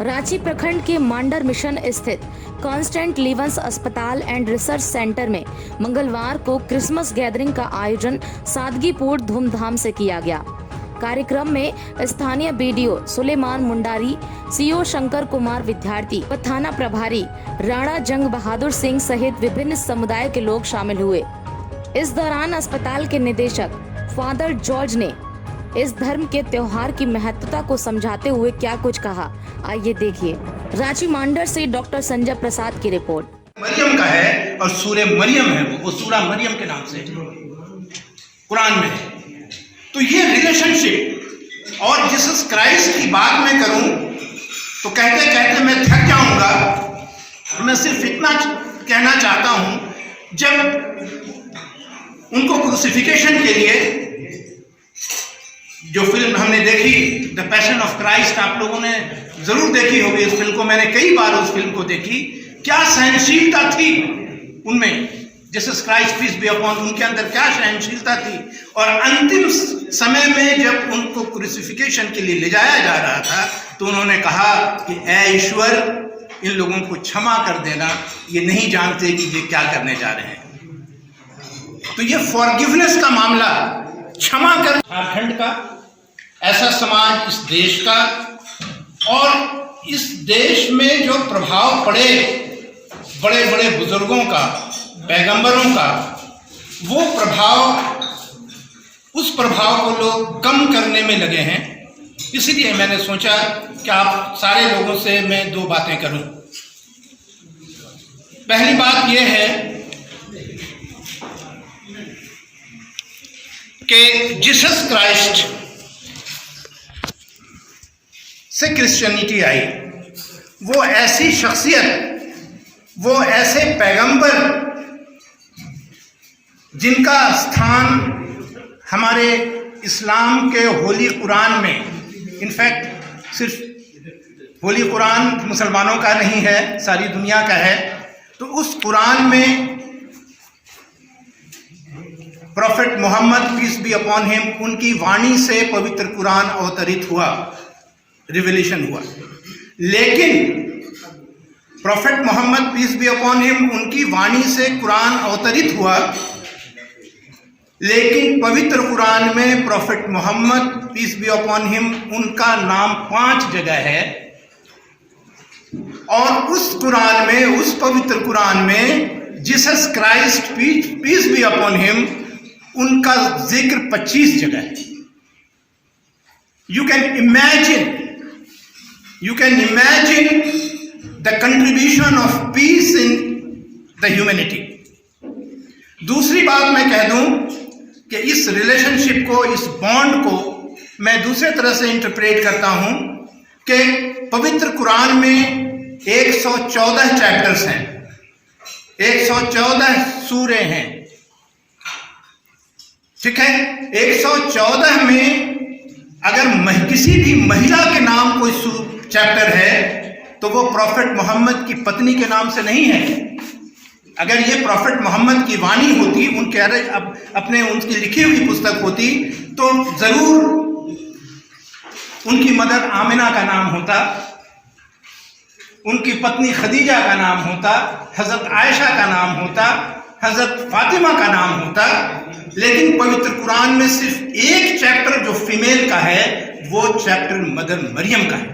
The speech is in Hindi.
रांची प्रखंड के मांडर मिशन स्थित कांस्टेंट लिवंस अस्पताल एंड रिसर्च सेंटर में मंगलवार को क्रिसमस गैदरिंग का आयोजन सादगीपूर्ण धूमधाम से किया गया। कार्यक्रम में स्थानीय बीडीओ सुलेमान मुंडारी, सीओ शंकर कुमार विद्यार्थी व थाना प्रभारी राणा जंग बहादुर सिंह सहित विभिन्न समुदाय के लोग शामिल हुए। इस दौरान अस्पताल के निदेशक फादर जॉर्ज ने इस धर्म के त्योहार की महत्वता को समझाते हुए क्या कुछ कहा, आइए देखिए। रांची मांडर से डॉक्टर संजय प्रसाद की रिपोर्ट। मरियम का है और सूरे मरियम है, वो सूरा मरियम के नाम से कुरान में है। तो ये रिलेशनशिप और जीसस क्राइस्ट की बात मैं करूं तो कहते कहते मैं थक जाऊंगा। मैं सिर्फ इतना कहना चाहता हूं, जब उनको क्रूसिफिकेशन के लिए जो फिल्म हमने देखी द पैशन ऑफ क्राइस्ट, आप लोगों ने जरूर देखी होगी इस फिल्म को, मैंने कई बार उस फिल्म को देखी। क्या सहनशीलता थी उनमें, Jesus Christ peace be upon, उनके अंदर क्या सहनशीलता थी। और अंतिम समय में जब उनको क्रूसिफिकेशन के लिए ले जाया जा रहा था तो उन्होंने कहा कि ऐ ईश्वर, इन लोगों को क्षमा कर देना, ये नहीं जानते कि ये क्या करने जा रहे हैं। तो ये फॉरगिवनेस का मामला, क्षमा कर, झारखंड का ऐसा समाज, इस देश का और इस देश में जो प्रभाव पड़े बड़े बड़े बुजुर्गों का, पैगंबरों का, वो प्रभाव, उस प्रभाव को लोग कम करने में लगे हैं। इसलिए मैंने सोचा कि आप सारे लोगों से मैं दो बातें करूं। पहली बात यह है कि जीसस क्राइस्ट से क्रिश्चियनिटी आई। वो ऐसी शख्सियत, वो ऐसे पैगंबर जिनका स्थान हमारे इस्लाम के होली कुरान में, इनफैक्ट सिर्फ होली कुरान मुसलमानों का नहीं है, सारी दुनिया का है। तो उस कुरान में prophet Mohammad peace be upon him, उनकी वाणी से पवित्र कुरान अवतरित हुआ, रिवेलेशन हुआ। लेकिन prophet Mohammad peace be upon him, उनकी वाणी से कुरान अवतरित हुआ, लेकिन पवित्र कुरान में prophet Mohammad peace be upon him, उनका नाम 5 जगह है। और उस कुरान में, उस पवित्र कुरान में Jesus Christ peace be upon him, उनका जिक्र 25 जगह है। You can imagine the contribution of peace in the humanity. दूसरी बात मैं कह दूं कि इस रिलेशनशिप को, इस बॉन्ड को मैं दूसरे तरह से इंटरप्रेट करता हूं कि पवित्र कुरान में 114 चैप्टर्स हैं, 114 सूरे हैं, ठीक है। 114 में अगर किसी भी महिला के नाम कोई चैप्टर है तो वो प्रॉफेट मोहम्मद की पत्नी के नाम से नहीं है। अगर ये प्रॉफेट मोहम्मद की वाणी होती, उनके अपने उनकी लिखी हुई पुस्तक होती, तो जरूर उनकी मदर आमिना का नाम होता, उनकी पत्नी खदीजा का नाम होता, हजरत आयशा का नाम होता, हजरत फातिमा का नाम होता। लेकिन पवित्र कुरान में सिर्फ एक चैप्टर जो फीमेल का है, वो चैप्टर मदर मरियम का है।